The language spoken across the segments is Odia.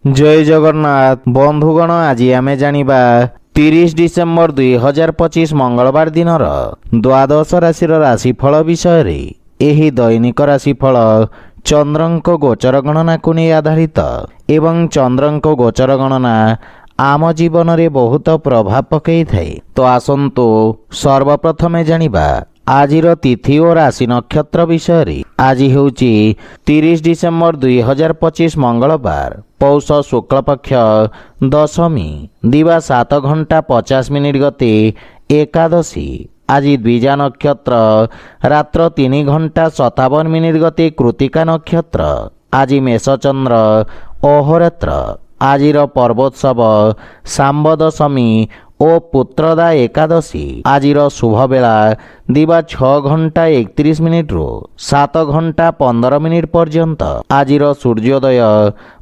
जय जगन्नाथ बंधुगण आज आम जानिबा 30 डिसेम्बर 2025 मंगलवार दिन द्वादश राशि राशिफल विषय एही दैनिक राशिफल चंद्रंक गोचर गणना को नहीं आधारित एवं चंद्रंक गोचर गणना आम जीवन में बहुत प्रभाव पकई थाए। तो आसंतु सर्वप्रथमे जानिबा आजिर तिथि और राशि नक्षत्र विषय। आज हेउची 30 डिसेम्बर 2025 मंगलवार पौष शुक्ल पक्ष दशमी दिवा 7 घंटा 50 मिनिट गते एकादशी। आज द्विजा नक्षत्र रात्र 3 घंटा 57 मिनिट गते कृतिका नक्षत्र। आज मेषचंद्र अहोरात्र। आजिर पर्वोत्सव सांब दशमी ओ पुत्रदा एकादशी। आजिर शुभ बेला दिवा 6 घंटा 31 मिनिट रु 7 घंटा 15 मिनिट पर्यंत। आजिर सूर्योदय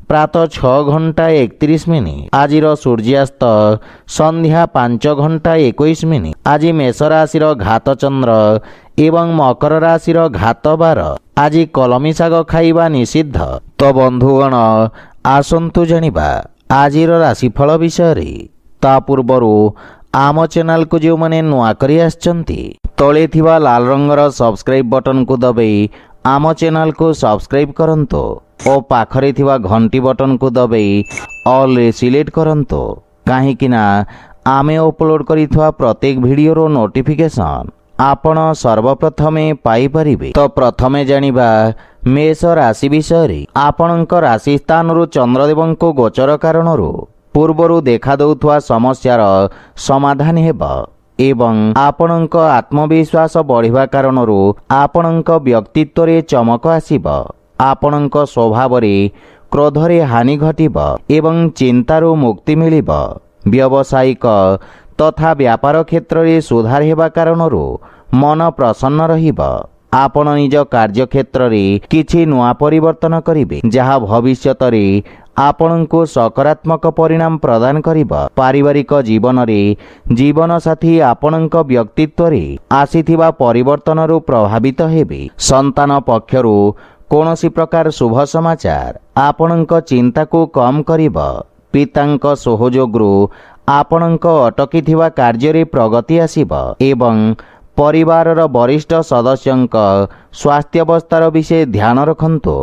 प्रातः 6 घंटा 31 मिनिट। आजिर सूर्यास्त संध्या 5 घंटा 21 मिनिट। आज मेष राशि घात चंद्र एवं मकर राशि घात बार। आज कलमी शाग खाइबा निषिद्ध। तो बंधुगण आसंतु जानिबा आजिर राशिफल विषय। ता पूर्वरु आम चैनल को जो माने नुआ करी आछंती तळे थिबा लाल रंगर सब्सक्राइब बटन को दबाई आम चैनल को सब्सक्राइब करंतो और पाखरे थिबा घंटी बटन को दबाई ऑल रे सिलेक्ट करंतो काहेकि ना आमे अपलोड करिथवा प्रत्येक वीडियो रो नोटिफिकेशन आपण सर्वप्रथमे पाई परिबे। तो प्रथमे जानिबा मेष राशि विषय। आपणक राशि स्थान रु चंद्रदेव को गोचर कारण पूर्वरु देखा दउथवा समस्यार समाधान हेबा एवं आपणक आत्मविश्वास बढ़िबा कारणरू आपणक व्यक्तित्व रे चमक आसीबा। आपणक स्वभाव रे क्रोध रे हानि घटिबा एवं चिंतारू मुक्ति मिलिबा। व्यावसायिक तथा व्यापार क्षेत्र रे सुधार हेबा कारणरू मन प्रसन्न रहिबा। आपण निज कार्य क्षेत्र रे किछि नुआ परिवर्तन करिवे जहा भविष्यत रे आपणको सकारात्मक परिणाम प्रदान करिबा। पारिवारिक जीवन रे जीवन साथी आपणक व्यक्तित्व रे आसीथिबा परिवर्तन रु प्रभावित हेबे। संतान पक्षरु कोनोसी प्रकार शुभ समाचार आपणक चिंता को कम करिबा। पितांक सहयोगरु आपणक अटकीथिबा कार्य रे प्रगति आसीबा एवं परिवारर वरिष्ठ सदस्यंक स्वास्थ्य अवस्थार विषय ध्यान रखंतु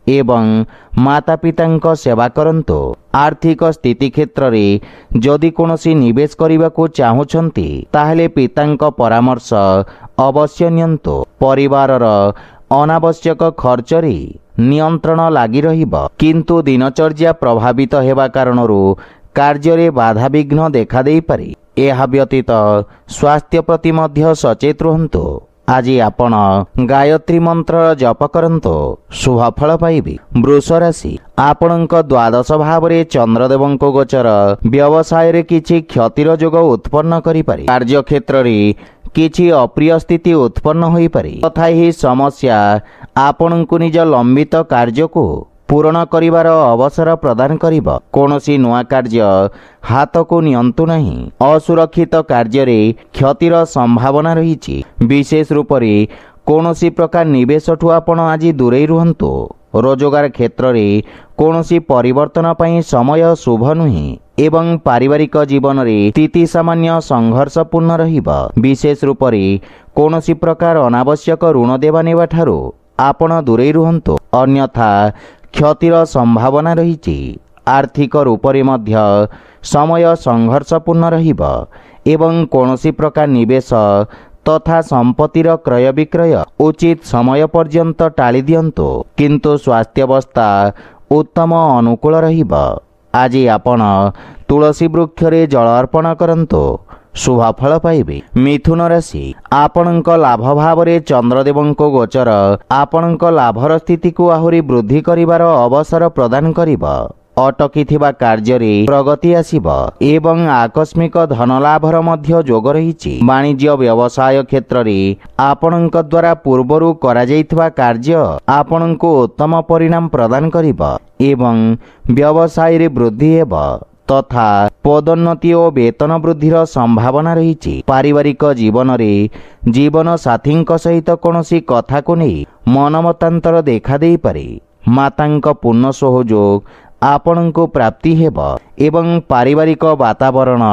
एवं माता पितांक सेवा करंतु। आर्थिक स्थिति क्षेत्र रे जदि कोनोसी निवेश करिबाकू चाहुछंती ताहेले पितांक परामर्श अवश्य नियंतु। परिवारर अनावश्यक खर्च रे नियंत्रण लागि रहिबा किंतु दिनचर्या प्रभावित हेबा कारणरू कार्य रे बाधा विघ्न देखा देई पारे। एहा व्यतीत स्वास्थ्य प्रति मध्य सचेत रहंतु। आज आपण गायत्री मंत्र जप करंतु शुभ फल पाइबे। वृष राशि आपणक द्वादश भाव रे चंद्रदेव को गोचर व्यवसाय रे किछि क्षतिर जोग उत्पन्न करि पारे। कार्य क्षेत्र रे किछि अप्रिय स्थिति उत्पन्न होई पारे तथा ही समस्या आपणकु निज लंबित कार्य को पूर्ण करिवार अवसर प्रदान करिबा। कोनोसी नुआ कार्य हाथ को नियंतु नहीं। असुरक्षित कार्य रे क्षतिर संभावना रहिछि। विशेष रूप रे कोनोसी प्रकार निवेश ठु आपण आज दूरे रुहंतु। रोजगार क्षेत्र रे कोनोसी परिवर्तन पई समय शुभ नुही एवं पारिवारिक जीवन रे स्थिति सामान्य संघर्षपूर्ण रहिबा। विशेष रूप रे कोनोसी प्रकार अनावश्यक ऋण देवा नेबा ठारू आपण दूरे रुहंतु अन्यथा क्षतिर संभावना रहिछि। आर्थिक रूप रे मध्य समय संघर्षपूर्ण रहिबा एवं कोनोसी प्रकार निवेश तथा संपत्तिर क्रय विक्रय उचित समय पर्यंत टाली दियंतु किंतु स्वास्थ्य अवस्था उत्तम अनुकूल रहिबा। आज आपण तुलसी वृक्ष रे जल अर्पण करंतु शुभ फल पाइबे। मिथुन राशि आपणक लाभ भाव रे चंद्रदेव को गोचर आपणक लाभर स्थिति को आहुरी वृद्धि करिवार अवसर प्रदान करिबा। अटकी थिबा कार्य रे प्रगति आसीबा एवं आकस्मिक धन लाभर मध्य जोग रहिछि। वाणिज्य व्यवसाय क्षेत्र रे आपणक द्वारा पूर्वरु करा जाइथिबा कार्य आपणको उत्तम परिणाम प्रदान करिबा एवं व्यवसाय रे वृद्धि हेबा तथा पदोन्नति और वेतन वृद्धिर संभावना रही। पारिवारिक जीवन रे जीवन साथी सहित कौनसी कथा को नहीं मनमतांतर देखा दे पारे। मातांक पूर्ण सहयोग ଆପଣଙ୍କୁ ପ୍ରାପ୍ତି ହେବ ଏବଂ ପାରିବାରିକ ବାତାବରଣ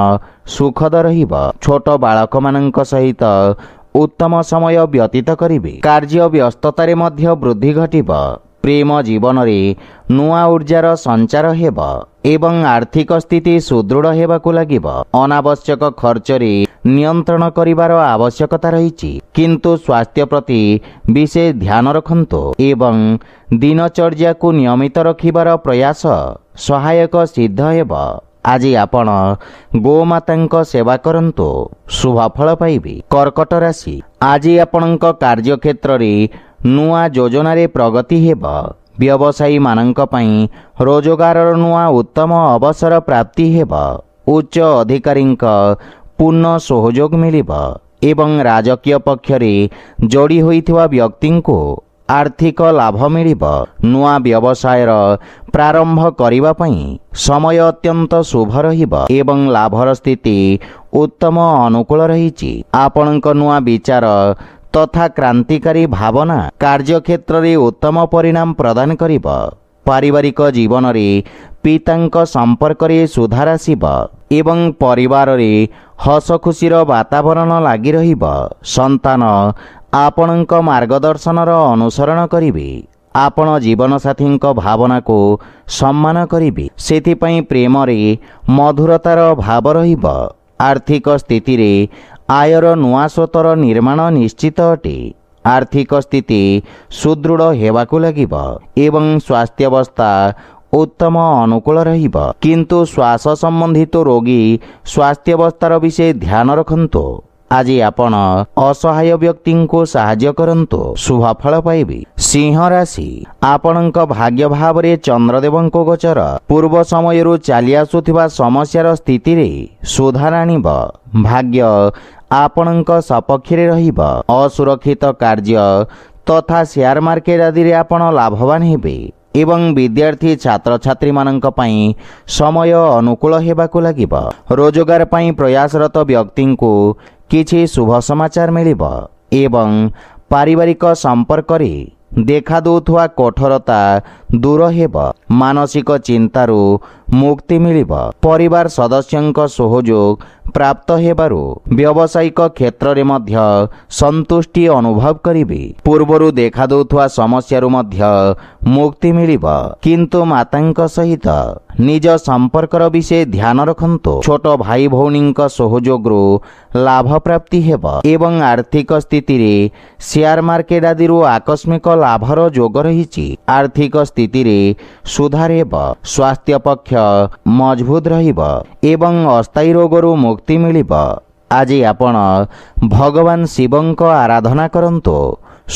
ସୁଖଦ ରହିବ। ଛୋଟ ବାଳକମାନଙ୍କ ସହିତ ଉତ୍ତମ ସମୟ ବ୍ୟତୀତ କରିବେ। କାର୍ଯ୍ୟ ବ୍ୟସ୍ତତାରେ ମଧ୍ୟ ବୃଦ୍ଧି ଘଟିବ। ପ୍ରେମ ଜୀବନରେ ନୂଆ ଉର୍ଜାର ସଞ୍ଚାର ହେବ ଏବଂ ଆର୍ଥିକ ସ୍ଥିତି ସୁଦୃଢ଼ ହେବାକୁ ଲାଗିବ। ଅନାବଶ୍ୟକ ଖର୍ଚ୍ଚରେ ନିୟନ୍ତ୍ରଣ କରିବାର ଆବଶ୍ୟକତା ରହିଛି, କିନ୍ତୁ ସ୍ୱାସ୍ଥ୍ୟ ପ୍ରତି ବିଶେଷ ଧ୍ୟାନ ରଖନ୍ତୁ ଏବଂ ଦିନଚର୍ଯ୍ୟାକୁ ନିୟମିତ ରଖିବାର ପ୍ରୟାସ ସହାୟକ ସିଦ୍ଧ ହେବ। ଆଜି ଆପଣ ଗୋମାତାଙ୍କ ସେବା କରନ୍ତୁ, ଶୁଭ ଫଳ ପାଇବେ। କର୍କଟ ରାଶି, ଆଜି ଆପଣଙ୍କ କାର୍ଯ୍ୟକ୍ଷେତ୍ରରେ ନୂଆ ଯୋଜନାରେ ପ୍ରଗତି ହେବ। ବ୍ୟବସାୟୀମାନଙ୍କ ପାଇଁ ରୋଜଗାରର ନୂଆ ଉତ୍ତମ ଅବସର ପ୍ରାପ୍ତି ହେବ। ଉଚ୍ଚ ଅଧିକାରୀଙ୍କ ପୂର୍ଣ୍ଣ ସହଯୋଗ ମିଳିବ ଏବଂ ରାଜକୀୟ ପକ୍ଷରେ ଯୋଡ଼ି ହୋଇଥିବା ବ୍ୟକ୍ତିଙ୍କୁ ଆର୍ଥିକ ଲାଭ ମିଳିବ। ନୂଆ ବ୍ୟବସାୟର ପ୍ରାରମ୍ଭ କରିବା ପାଇଁ ସମୟ ଅତ୍ୟନ୍ତ ଶୁଭ ରହିବ ଏବଂ ଲାଭର ସ୍ଥିତି ଉତ୍ତମ ଅନୁକୂଳ ରହିଛି। ଆପଣଙ୍କ ନୂଆ ବିଚାର ତଥା କ୍ରାନ୍ତିକାରୀ ଭାବନା କାର୍ଯ୍ୟକ୍ଷେତ୍ରରେ ଉତ୍ତମ ପରିଣାମ ପ୍ରଦାନ କରିବ। ପାରିବାରିକ ଜୀବନରେ ପିତାଙ୍କ ସମ୍ପର୍କରେ ସୁଧାର ଆସିବ ଏବଂ ପରିବାରରେ ହସ ଖୁସିର ବାତାବରଣ ଲାଗି ରହିବ। ସନ୍ତାନ ଆପଣଙ୍କ ମାର୍ଗଦର୍ଶନର ଅନୁସରଣ କରିବେ। ଆପଣ ଜୀବନସାଥୀଙ୍କ ଭାବନାକୁ ସମ୍ମାନ କରିବେ, ସେଥିପାଇଁ ପ୍ରେମରେ ମଧୁରତାର ଭାବ ରହିବ। ଆର୍ଥିକ ସ୍ଥିତିରେ ଆୟର ନୂଆ ସ୍ରୋତର ନିର୍ମାଣ ନିଶ୍ଚିତ ଅଟେ। ଆର୍ଥିକ ସ୍ଥିତି ସୁଦୃଢ଼ ହେବାକୁ ଲାଗିବ ଏବଂ ସ୍ୱାସ୍ଥ୍ୟାବସ୍ଥା ଉତ୍ତମ ଅନୁକୂଳ ରହିବ, କିନ୍ତୁ ଶ୍ୱାସ ସମ୍ବନ୍ଧିତ ରୋଗୀ ସ୍ୱାସ୍ଥ୍ୟାବସ୍ଥାର ବିଷୟ ଧ୍ୟାନ ରଖନ୍ତୁ। ଆଜି ଆପଣ ଅସହାୟ ବ୍ୟକ୍ତିଙ୍କୁ ସାହାଯ୍ୟ କରନ୍ତୁ, ଶୁଭ ଫଳ ପାଇବେ। ସିଂହ ରାଶି, ଆପଣଙ୍କ ଭାଗ୍ୟ ଭାବରେ ଚନ୍ଦ୍ରଦେବଙ୍କ ଗୋଚର ପୂର୍ବ ସମୟରୁ ଚାଲି ଆସୁଥିବା ସମସ୍ୟାର ସ୍ଥିତିରେ ସୁଧାର ଆଣିବ। ଭାଗ୍ୟ ଆପଣଙ୍କ ସପକ୍ଷରେ ରହିବ। ଅସୁରକ୍ଷିତ କାର୍ଯ୍ୟ ତଥା ସେୟାର ମାର୍କେଟ ଆଦିରେ ଆପଣ ଲାଭବାନ ହେବେ ଏବଂ ବିଦ୍ୟାର୍ଥୀ ଛାତ୍ରଛାତ୍ରୀମାନଙ୍କ ପାଇଁ ସମୟ ଅନୁକୂଳ ହେବାକୁ ଲାଗିବ। ରୋଜଗାର ପାଇଁ ପ୍ରୟାସରତ ବ୍ୟକ୍ତିଙ୍କୁ କିଛି ଶୁଭ ସମାଚାର ମିଳିବ ଏବଂ ପାରିବାରିକ ସମ୍ପର୍କରେ ଦେଖାଦେଉଥିବା କଠୋରତା ଦୂର ହେବ। ମାନସିକ ଚିନ୍ତାରୁ ମୁକ୍ତି ମିଳିବ। ପରିବାର ସଦସ୍ୟଙ୍କ ସହଯୋଗ ପ୍ରାପ୍ତ ହେବାରୁ ବ୍ୟବସାୟିକ କ୍ଷେତ୍ରରେ ମଧ୍ୟ ସନ୍ତୁଷ୍ଟି ଅନୁଭବ କରିବେ। ପୂର୍ବରୁ ଦେଖାଦେଉଥିବା ସମସ୍ୟାରୁ ମଧ୍ୟ ମୁକ୍ତି ମିଳିବ, କିନ୍ତୁ ମାତାଙ୍କ ସହିତ ନିଜ ସମ୍ପର୍କର ବିଷୟ ଧ୍ୟାନ ରଖନ୍ତୁ। ଛୋଟ ଭାଇ ଭଉଣୀଙ୍କ ସହଯୋଗରୁ ଲାଭ ପ୍ରାପ୍ତି ହେବ ଏବଂ ଆର୍ଥିକ ସ୍ଥିତିରେ ସେୟାର ମାର୍କେଟ ଆଦିରୁ ଆକସ୍ମିକ ଲାଭର ଯୋଗ ରହିଛି। ଆର୍ଥିକ ସ୍ଥିତିରେ ସୁଧାର ହେବ। ସ୍ୱାସ୍ଥ୍ୟ ପକ୍ଷ ମଜବୁତ ରହିବ ଏବଂ ଅସ୍ଥାୟୀ ରୋଗରୁ ମୁକ୍ତି ମିଳିବ। ଆଜି ଆପଣ ଭଗବାନ ଶିବଙ୍କ ଆରାଧନା କରନ୍ତୁ,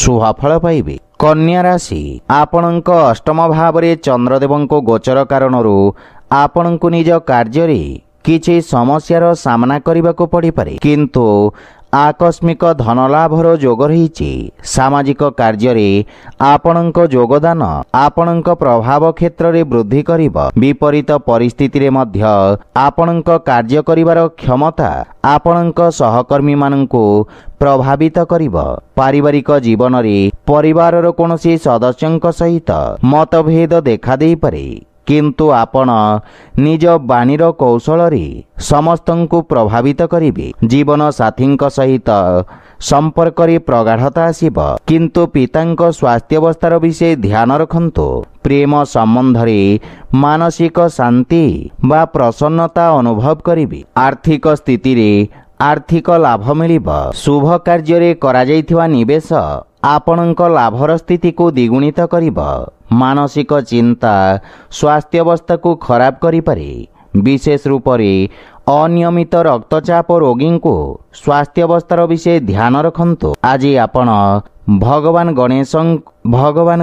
ଶୁଭ ଫଳ ପାଇବେ। କନ୍ୟା ରାଶି, ଆପଣଙ୍କ ଅଷ୍ଟମ ଭାବରେ ଚନ୍ଦ୍ରଦେବଙ୍କ ଗୋଚର କାରଣରୁ ଆପଣଙ୍କୁ ନିଜ କାର୍ଯ୍ୟରେ କିଛି ସମସ୍ୟାର ସାମ୍ନା କରିବାକୁ ପଡ଼ିପାରେ, କିନ୍ତୁ ଆକସ୍ମିକ ଧନଲାଭର ଯୋଗ ରହିଛି। ସାମାଜିକ କାର୍ଯ୍ୟରେ ଆପଣଙ୍କ ଯୋଗଦାନ ଆପଣଙ୍କ ପ୍ରଭାବ କ୍ଷେତ୍ରରେ ବୃଦ୍ଧି କରିବ। ବିପରୀତ ପରିସ୍ଥିତିରେ ମଧ୍ୟ ଆପଣଙ୍କ କାର୍ଯ୍ୟ କରିବାର କ୍ଷମତା ଆପଣଙ୍କ ସହକର୍ମୀମାନଙ୍କୁ ପ୍ରଭାବିତ କରିବ। ପାରିବାରିକ ଜୀବନରେ ପରିବାରର କୌଣସି ସଦସ୍ୟଙ୍କ ସହିତ ମତଭେଦ ଦେଖାଦେଇପାରେ, କିନ୍ତୁ ଆପଣ ନିଜ ବାଣୀର କୌଶଳରେ ସମସ୍ତଙ୍କୁ ପ୍ରଭାବିତ କରିବେ। ଜୀବନ ସାଥୀଙ୍କ ସହିତ ସମ୍ପର୍କରେ ପ୍ରଗାଢ଼ତା ଆସିବ, କିନ୍ତୁ ପିତାଙ୍କ ସ୍ୱାସ୍ଥ୍ୟାବସ୍ଥାର ବିଷୟ ଧ୍ୟାନ ରଖନ୍ତୁ। ପ୍ରେମ ସମ୍ବନ୍ଧରେ ମାନସିକ ଶାନ୍ତି ବା ପ୍ରସନ୍ନତା ଅନୁଭବ କରିବେ। ଆର୍ଥିକ ସ୍ଥିତିରେ ଆର୍ଥିକ ଲାଭ ମିଳିବ। ଶୁଭ କାର୍ଯ୍ୟରେ କରାଯାଇଥିବା ନିବେଶ ଆପଣଙ୍କ ଲାଭର ସ୍ଥିତିକୁ ଦ୍ୱିଗୁଣିତ କରିବ। ମାନସିକ ଚିନ୍ତା ସ୍ୱାସ୍ଥ୍ୟାବସ୍ଥାକୁ ଖରାପ କରିପାରେ, ବିଶେଷ ରୂପରେ ଅନିୟମିତ ରକ୍ତଚାପ ରୋଗୀଙ୍କୁ ସ୍ୱାସ୍ଥ୍ୟାବସ୍ଥାର ବିଷୟ ଧ୍ୟାନ ରଖନ୍ତୁ। ଆଜି ଆପଣ ଭଗବାନ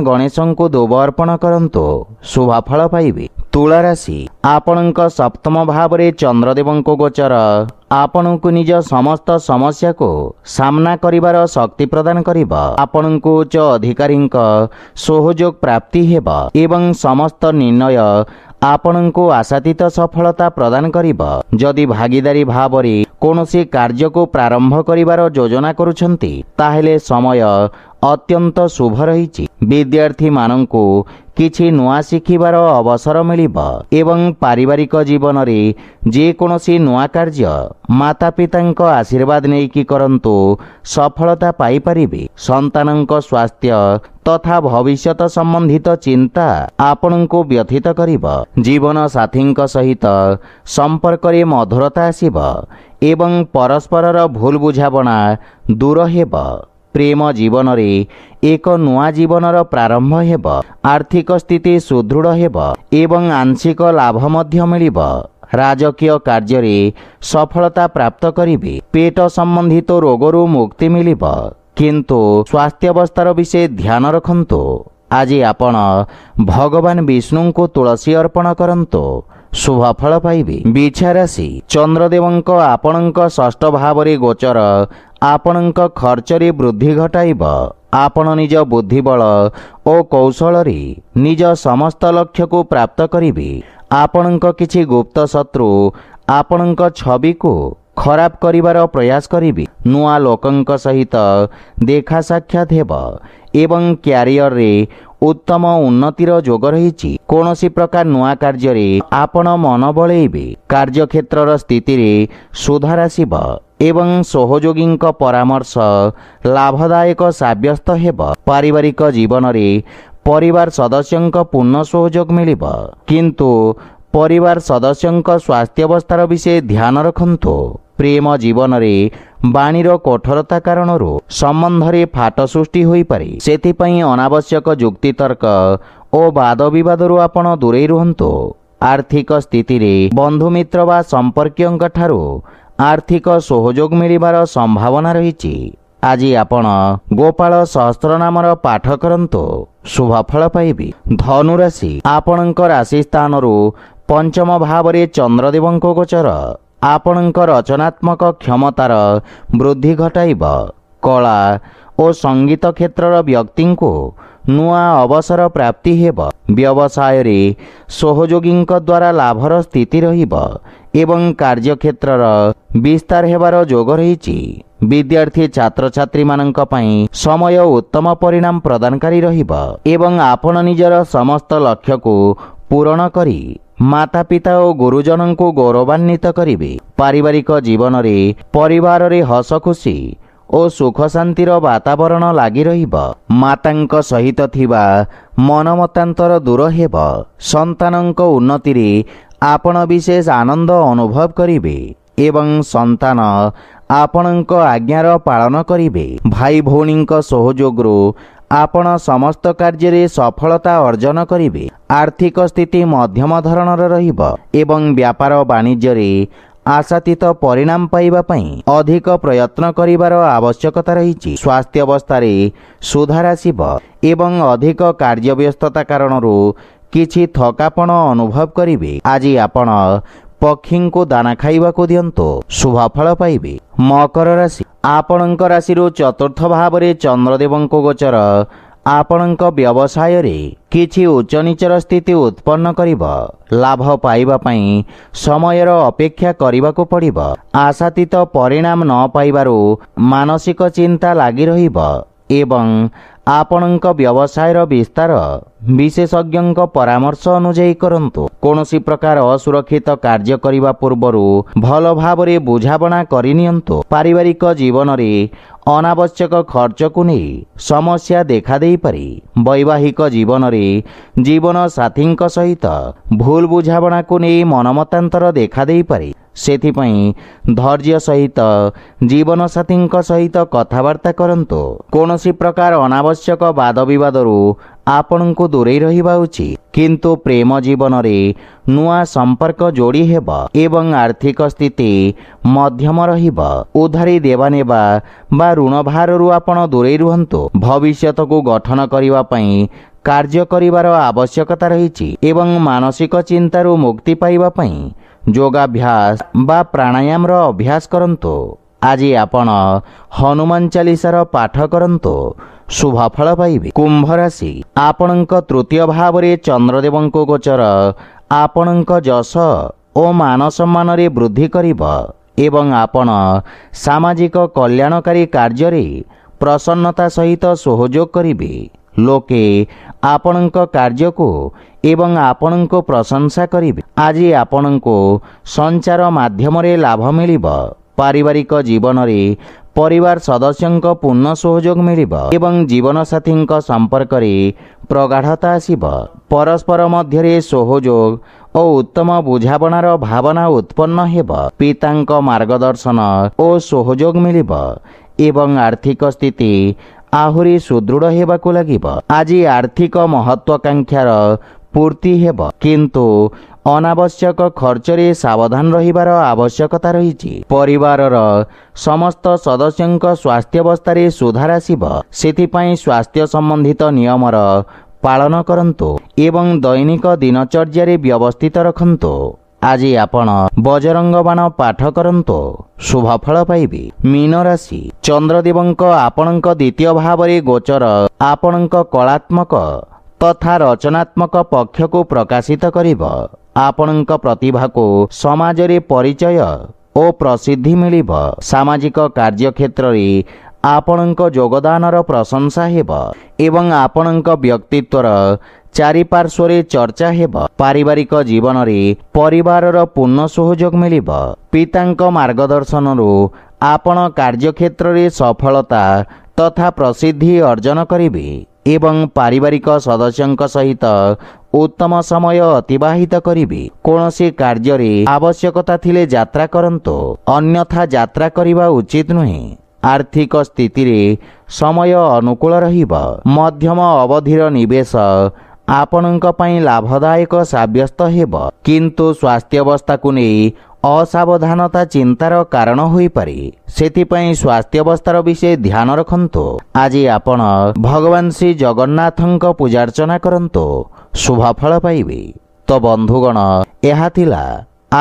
ଗଣେଶଙ୍କୁ ଦୁବ ଅର୍ପଣ କରନ୍ତୁ, ଶୁଭ ଫଳ ପାଇବେ। ତୁଳା ରାଶି, ଆପଣଙ୍କ ସପ୍ତମ ଭାବରେ ଚନ୍ଦ୍ରଦେବଙ୍କ ଗୋଚର ଆପଣଙ୍କୁ ନିଜ ସମସ୍ତ ସମସ୍ୟାକୁ ସାମ୍ନା କରିବାର ଶକ୍ତି ପ୍ରଦାନ କରିବ। ଆପଣଙ୍କୁ ଉଚ୍ଚ ଅଧିକାରୀଙ୍କ ସହଯୋଗ ପ୍ରାପ୍ତି ହେବ ଏବଂ ସମସ୍ତ ନିର୍ଣ୍ଣୟ ଆପଣଙ୍କୁ ଆଶାତୀତ ସଫଳତା ପ୍ରଦାନ କରିବ। ଯଦି ଭାଗିଦାରୀ ଭାବରେ କୌଣସି କାର୍ଯ୍ୟକୁ ପ୍ରାରମ୍ଭ କରିବାର ଯୋଜନା କରୁଛନ୍ତି ତାହେଲେ ସମୟ ଅତ୍ୟନ୍ତ ଶୁଭ ରହିଛି। ବିଦ୍ୟାର୍ଥୀମାନଙ୍କୁ କିଛି ନୂଆ ଶିଖିବାର ଅବସର ମିଳିବ ଏବଂ ପାରିବାରିକ ଜୀବନରେ ଯେକୌଣସି ନୂଆ କାର୍ଯ୍ୟ ମାତାପିତାଙ୍କ ଆଶୀର୍ବାଦ ନେଇକି କରନ୍ତୁ, ସଫଳତା ପାଇପାରିବେ। ସନ୍ତାନଙ୍କ ସ୍ୱାସ୍ଥ୍ୟ ତଥା ଭବିଷ୍ୟତ ସମ୍ବନ୍ଧିତ ଚିନ୍ତା ଆପଣଙ୍କୁ ବ୍ୟଥିତ କରିବ। ଜୀବନ ସାଥୀଙ୍କ ସହିତ ସମ୍ପର୍କରେ ମଧୁରତା ଆସିବ ଏବଂ ପରସ୍ପରର ଭୁଲ ବୁଝାମଣା ଦୂର ହେବ। ପ୍ରେମ ଜୀବନରେ ଏକ ନୂଆ ଜୀବନର ପ୍ରାରମ୍ଭ ହେବ। ଆର୍ଥିକ ସ୍ଥିତି ସୁଦୃଢ଼ ହେବ ଏବଂ ଆଂଶିକ ଲାଭ ମଧ୍ୟ ମିଳିବ। ରାଜକୀୟ କାର୍ଯ୍ୟରେ ସଫଳତା ପ୍ରାପ୍ତ କରିବେ। ପେଟ ସମ୍ବନ୍ଧିତ ରୋଗରୁ ମୁକ୍ତି ମିଳିବ, କିନ୍ତୁ ସ୍ୱାସ୍ଥ୍ୟାବସ୍ଥାର ବିଷୟ ଧ୍ୟାନ ରଖନ୍ତୁ। ଆଜି ଆପଣ ଭଗବାନ ବିଷ୍ଣୁଙ୍କୁ ତୁଳସୀ ଅର୍ପଣ କରନ୍ତୁ, ଶୁଭ ଫଳ ପାଇବେ। ବିଛା ରାଶି, ଚନ୍ଦ୍ରଦେବଙ୍କ ଆପଣଙ୍କ ଷଷ୍ଠ ଭାବରେ ଗୋଚର ଆପଣଙ୍କ ଖର୍ଚ୍ଚରେ ବୃଦ୍ଧି ଘଟାଇବ। ଆପଣ ନିଜ ବୁଦ୍ଧିବଳ ଓ କୌଶଳରେ ନିଜ ସମସ୍ତ ଲକ୍ଷ୍ୟକୁ ପ୍ରାପ୍ତ କରିବେ। ଆପଣଙ୍କ କିଛି ଗୁପ୍ତ ଶତ୍ରୁ ଆପଣଙ୍କ ଛବିକୁ ଖରାପ କରିବାର ପ୍ରୟାସ କରିବେ। ନୂଆ ଲୋକଙ୍କ ସହିତ ଦେଖା ସାକ୍ଷାତ ହେବ ଏବଂ କ୍ୟାରିୟରରେ ଉତ୍ତମ ଉନ୍ନତିର ଯୋଗ ରହିଛି। କୌଣସି ପ୍ରକାର ନୂଆ କାର୍ଯ୍ୟରେ ଆପଣ ମନ ବଳେଇବେ। କାର୍ଯ୍ୟକ୍ଷେତ୍ରର ସ୍ଥିତିରେ ସୁଧାର ଆସିବ ଏବଂ ସହଯୋଗୀଙ୍କ ପରାମର୍ଶ ଲାଭଦାୟକ ସାବ୍ୟସ୍ତ ହେବ। ପାରିବାରିକ ଜୀବନରେ ପରିବାର ସଦସ୍ୟଙ୍କ ପୂର୍ଣ୍ଣ ସହଯୋଗ ମିଳିବ, କିନ୍ତୁ ପରିବାର ସଦସ୍ୟଙ୍କ ସ୍ୱାସ୍ଥ୍ୟାବସ୍ଥାର ବିଷୟ ଧ୍ୟାନ ରଖନ୍ତୁ। ପ୍ରେମ ଜୀବନରେ ବାଣୀର କଠୋରତା କାରଣରୁ ସମ୍ବନ୍ଧରେ ଫାଟ ସୃଷ୍ଟି ହୋଇପାରେ। ସେଥିପାଇଁ ଅନାବଶ୍ୟକ ଯୁକ୍ତିତର୍କ ଓ ବାଦ ବିବାଦରୁ ଆପଣ ଦୂରେଇ ରୁହନ୍ତୁ। ଆର୍ଥିକ ସ୍ଥିତିରେ ବନ୍ଧୁମିତ୍ର ବା ସମ୍ପର୍କୀୟଙ୍କ ଠାରୁ ଆର୍ଥିକ ସହଯୋଗ ମିଳିବାର ସମ୍ଭାବନା ରହିଛି। ଆଜି ଆପଣ ଗୋପାଳ ସହସ୍ରନାମର ପାଠ କରନ୍ତୁ, ଶୁଭ ଫଳ ପାଇବେ। ଧନୁରାଶି, ଆପଣଙ୍କ ରାଶି ସ୍ଥାନରୁ ପଞ୍ଚମ ଭାବରେ ଚନ୍ଦ୍ରଦେବଙ୍କ ଗୋଚର ଆପଣଙ୍କ ରଚନାତ୍ମକ କ୍ଷମତାର ବୃଦ୍ଧି ଘଟାଇବ। କଳା ଓ ସଙ୍ଗୀତ କ୍ଷେତ୍ରର ବ୍ୟକ୍ତିଙ୍କୁ ନୂଆ ଅବସର ପ୍ରାପ୍ତି ହେବ। ବ୍ୟବସାୟରେ ସହଯୋଗୀଙ୍କ ଦ୍ୱାରା ଲାଭର ସ୍ଥିତି ରହିବ ଏବଂ କାର୍ଯ୍ୟକ୍ଷେତ୍ରର ବିସ୍ତାର ହେବାର ଯୋଗ ରହିଛି। ବିଦ୍ୟାର୍ଥୀ ଛାତ୍ରଛାତ୍ରୀମାନଙ୍କ ପାଇଁ ସମୟ ଉତ୍ତମ ପରିଣାମ ପ୍ରଦାନକାରୀ ରହିବ ଏବଂ ଆପଣ ନିଜର ସମସ୍ତ ଲକ୍ଷ୍ୟକୁ ପୂରଣ କରି ମାତାପିତା ଓ ଗୁରୁଜନଙ୍କୁ ଗୌରବାନ୍ୱିତ କରିବେ। ପାରିବାରିକ ଜୀବନରେ ପରିବାରରେ ହସ ଖୁସି ଓ ସୁଖ ଶାନ୍ତିର ବାତାବରଣ ଲାଗି ରହିବ। ମାତାଙ୍କ ସହିତ ଥିବା ମନମତାନ୍ତର ଦୂର ହେବ। ସନ୍ତାନଙ୍କ ଉନ୍ନତିରେ ଆପଣ ବିଶେଷ ଆନନ୍ଦ ଅନୁଭବ କରିବେ ଏବଂ ସନ୍ତାନ ଆପଣଙ୍କ ଆଜ୍ଞାର ପାଳନ କରିବେ। ଭାଇ ଭଉଣୀଙ୍କ ସହଯୋଗରୁ ଆପଣ ସମସ୍ତ କାର୍ଯ୍ୟରେ ସଫଳତା ଅର୍ଜନ କରିବେ। ଆର୍ଥିକ ସ୍ଥିତି ମଧ୍ୟମ ଧରଣର ରହିବ ଏବଂ ବ୍ୟାପାର ବାଣିଜ୍ୟରେ ଆଶାତୀତ ପରିଣାମ ପାଇବା ପାଇଁ ଅଧିକ ପ୍ରୟତ୍ନ କରିବାର ଆବଶ୍ୟକତା ରହିଛି। ସ୍ୱାସ୍ଥ୍ୟାବସ୍ଥାରେ ସୁଧାର ଆସିବ ଏବଂ ଅଧିକ କାର୍ଯ୍ୟବ୍ୟସ୍ତତା କାରଣରୁ କିଛି ଥକାପଣ ଅନୁଭବ କରିବେ। ଆଜି ଆପଣ ପକ୍ଷୀଙ୍କୁ ଦାନା ଖାଇବାକୁ ଦିଅନ୍ତୁ, ଶୁଭ ଫଳ ପାଇବେ। ମକର ରାଶି, ଆପଣଙ୍କ ରାଶିରୁ ଚତୁର୍ଥ ଭାବରେ ଚନ୍ଦ୍ରଦେବଙ୍କ ଗୋଚର ଆପଣଙ୍କ ବ୍ୟବସାୟରେ କିଛି ଉଚ୍ଚନୀଚର ସ୍ଥିତି ଉତ୍ପନ୍ନ କରିବ। ଲାଭ ପାଇବା ପାଇଁ ସମୟର ଅପେକ୍ଷା କରିବାକୁ ପଡ଼ିବ। ଆଶାତୀତ ପରିଣାମ ନ ପାଇବାରୁ ମାନସିକ ଚିନ୍ତା ଲାଗି ରହିବ ଏବଂ ଆପଣଙ୍କ ବ୍ୟବସାୟର ବିସ୍ତାର ବିଶେଷଜ୍ଞଙ୍କ ପରାମର୍ଶ ଅନୁଯାୟୀ କରନ୍ତୁ। କୌଣସି ପ୍ରକାର ଅସୁରକ୍ଷିତ କାର୍ଯ୍ୟ କରିବା ପୂର୍ବରୁ ଭଲ ଭାବରେ ବୁଝାମଣା କରିନିଅନ୍ତୁ। ପାରିବାରିକ ଜୀବନରେ ଅନାବଶ୍ୟକ ଖର୍ଚ୍ଚକୁ ନେଇ ସମସ୍ୟା ଦେଖାଦେଇପାରେ। ବୈବାହିକ ଜୀବନରେ ଜୀବନ ସାଥୀଙ୍କ ସହିତ ଭୁଲ ବୁଝାମଣାକୁ ନେଇ ମନମତାନ୍ତର ଦେଖାଦେଇପାରେ। ସେଥିପାଇଁ ଧୈର୍ଯ୍ୟ ସହିତ ଜୀବନସାଥୀଙ୍କ ସହିତ କଥାବାର୍ତ୍ତା କରନ୍ତୁ। କୌଣସି ପ୍ରକାର ଅନାବଶ୍ୟକ ବାଦ ବିବାଦରୁ ଆପଣଙ୍କୁ ଦୂରେଇ ରହିବା ଉଚିତ, କିନ୍ତୁ ପ୍ରେମ ଜୀବନରେ ନୂଆ ସମ୍ପର୍କ ଯୋଡ଼ି ହେବ ଏବଂ ଆର୍ଥିକ ସ୍ଥିତି ମଧ୍ୟମ ରହିବ। ଉଧାରୀ ଦେବା ନେବା ବା ଋଣ ଭାରରୁ ଆପଣ ଦୂରେଇ ରୁହନ୍ତୁ। ଭବିଷ୍ୟତକୁ ଗଠନ କରିବା ପାଇଁ କାର୍ଯ୍ୟ କରିବାର ଆବଶ୍ୟକତା ରହିଛି ଏବଂ ମାନସିକ ଚିନ୍ତାରୁ ମୁକ୍ତି ପାଇବା ପାଇଁ ଯୋଗାଭ୍ୟାସ ବା ପ୍ରାଣାୟାମର ଅଭ୍ୟାସ କରନ୍ତୁ। ଆଜି ଆପଣ ହନୁମାନ ଚାଳିଶାର ପାଠ କରନ୍ତୁ, ଶୁଭ ଫଳ ପାଇବେ। କୁମ୍ଭ ରାଶି, ଆପଣଙ୍କ ତୃତୀୟ ଭାବରେ ଚନ୍ଦ୍ରଦେବଙ୍କ ଗୋଚର ଆପଣଙ୍କ ଯଶ ଓ ମାନ ସମ୍ମାନରେ ବୃଦ୍ଧି କରିବ ଏବଂ ଆପଣ ସାମାଜିକ କଲ୍ୟାଣକାରୀ କାର୍ଯ୍ୟରେ ପ୍ରସନ୍ନତା ସହିତ ସହଯୋଗ କରିବେ। ଲୋକେ ଆପଣଙ୍କ କାର୍ଯ୍ୟକୁ ଏବଂ ଆପଣଙ୍କୁ ପ୍ରଶଂସା କରିବେ। ଆଜି ଆପଣଙ୍କୁ ସଞ୍ଚାର ମାଧ୍ୟମରେ ଲାଭ ମିଳିବ। ପାରିବାରିକ ଜୀବନରେ ପରିବାର ସଦସ୍ୟଙ୍କ ପୂର୍ଣ୍ଣ ସହଯୋଗ ମିଳିବ ଏବଂ ଜୀବନସାଥୀଙ୍କ ସମ୍ପର୍କରେ ପ୍ରଗାଢ଼ତା ଆସିବ। ପରସ୍ପର ମଧ୍ୟରେ ସହଯୋଗ ଓ ଉତ୍ତମ ବୁଝାମଣାର ଭାବନା ଉତ୍ପନ୍ନ ହେବ। ପିତାଙ୍କ ମାର୍ଗଦର୍ଶନ ଓ ସହଯୋଗ ମିଳିବ ଏବଂ ଆର୍ଥିକ ସ୍ଥିତି ଆହୁରି ସୁଦୃଢ଼ ହେବାକୁ ଲାଗିବ। ଆଜି ଆର୍ଥିକ ମହତ୍ୱାକାଂକ୍ଷାର ପୂର୍ତ୍ତି ହେବ, କିନ୍ତୁ ଅନାବଶ୍ୟକ ଖର୍ଚ୍ଚରେ ସାବଧାନ ରହିବାର ଆବଶ୍ୟକତା ରହିଛି। ପରିବାରର ସମସ୍ତ ସଦସ୍ୟଙ୍କ ସ୍ୱାସ୍ଥ୍ୟାବସ୍ଥାରେ ସୁଧାର ଆସିବ। ସେଥିପାଇଁ ସ୍ୱାସ୍ଥ୍ୟ ସମ୍ବନ୍ଧିତ ନିୟମର ପାଳନ କରନ୍ତୁ ଏବଂ ଦୈନିକ ଦିନଚର୍ଯ୍ୟାରେ ବ୍ୟବସ୍ଥିତ ରଖନ୍ତୁ। ଆଜି ଆପଣ ବଜରଙ୍ଗ ବାଣ ପାଠ କରନ୍ତୁ, ଶୁଭଫଳ ପାଇବେ। ମୀନ ରାଶି, ଚନ୍ଦ୍ରଦେବଙ୍କ ଆପଣଙ୍କ ଦ୍ୱିତୀୟ ଭାବରେ ଗୋଚର ଆପଣଙ୍କ କଳାତ୍ମକ ତଥା ରଚନାତ୍ମକ ପକ୍ଷକୁ ପ୍ରକାଶିତ କରିବ। ଆପଣଙ୍କ ପ୍ରତିଭାକୁ ସମାଜରେ ପରିଚୟ ଓ ପ୍ରସିଦ୍ଧି ମିଳିବ। ସାମାଜିକ କାର୍ଯ୍ୟକ୍ଷେତ୍ରରେ ଆପଣଙ୍କ ଯୋଗଦାନର ପ୍ରଶଂସା ହେବ ଏବଂ ଆପଣଙ୍କ ବ୍ୟକ୍ତିତ୍ୱର ଚାରିପାର୍ଶ୍ୱରେ ଚର୍ଚ୍ଚା ହେବ। ପାରିବାରିକ ଜୀବନରେ ପରିବାରର ପୂର୍ଣ୍ଣ ସହଯୋଗ ମିଳିବ। ପିତାଙ୍କ ମାର୍ଗଦର୍ଶନରୁ ଆପଣ କାର୍ଯ୍ୟକ୍ଷେତ୍ରରେ ସଫଳତା ତଥା ପ୍ରସିଦ୍ଧି ଅର୍ଜନ କରିବେ ଏବଂ ପାରିବାରିକ ସଦସ୍ୟଙ୍କ ସହିତ ଉତ୍ତମ ସମୟ ଅତିବାହିତ କରିବେ। କୌଣସି କାର୍ଯ୍ୟରେ ଆବଶ୍ୟକତା ଥିଲେ ଯାତ୍ରା କରନ୍ତୁ, ଅନ୍ୟଥା ଯାତ୍ରା କରିବା ଉଚିତ ନୁହେଁ। ଆର୍ଥିକ ସ୍ଥିତିରେ ସମୟ ଅନୁକୂଳ ରହିବ। ମଧ୍ୟମ ଅବଧିର ନିବେଶ ଆପଣଙ୍କ ପାଇଁ ଲାଭଦାୟକ ସାବ୍ୟସ୍ତ ହେବ, କିନ୍ତୁ ସ୍ୱାସ୍ଥ୍ୟାବସ୍ଥାକୁ ନେଇ ଅସାବଧାନତା ଚିନ୍ତାର କାରଣ ହୋଇପାରେ। ସେଥିପାଇଁ ସ୍ୱାସ୍ଥ୍ୟାବସ୍ଥାର ବିଷୟ ଧ୍ୟାନ ରଖନ୍ତୁ। ଆଜି ଆପଣ ଭଗବାନ ଶ୍ରୀ ଜଗନ୍ନାଥଙ୍କ ପୂଜାର୍ଚ୍ଚନା କରନ୍ତୁ, ଶୁଭଫଳ ପାଇବେ। ତ ବନ୍ଧୁଗଣ, ଏହା ଥିଲା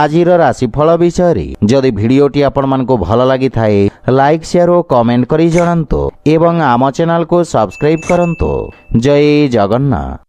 ଆଜିର ରାଶିଫଳ ବିଷୟରେ। ଯଦି ଭିଡ଼ିଓଟି ଆପଣମାନଙ୍କୁ ଭଲ ଲାଗିଥାଏ, ଲାଇକ୍, ସେୟାର ଓ କମେଣ୍ଟ କରି ଜଣାନ୍ତୁ ଏବଂ ଆମ ଚ୍ୟାନେଲକୁ ସବସ୍କ୍ରାଇବ୍ କରନ୍ତୁ। ଜୟ ଜଗନ୍ନାଥ।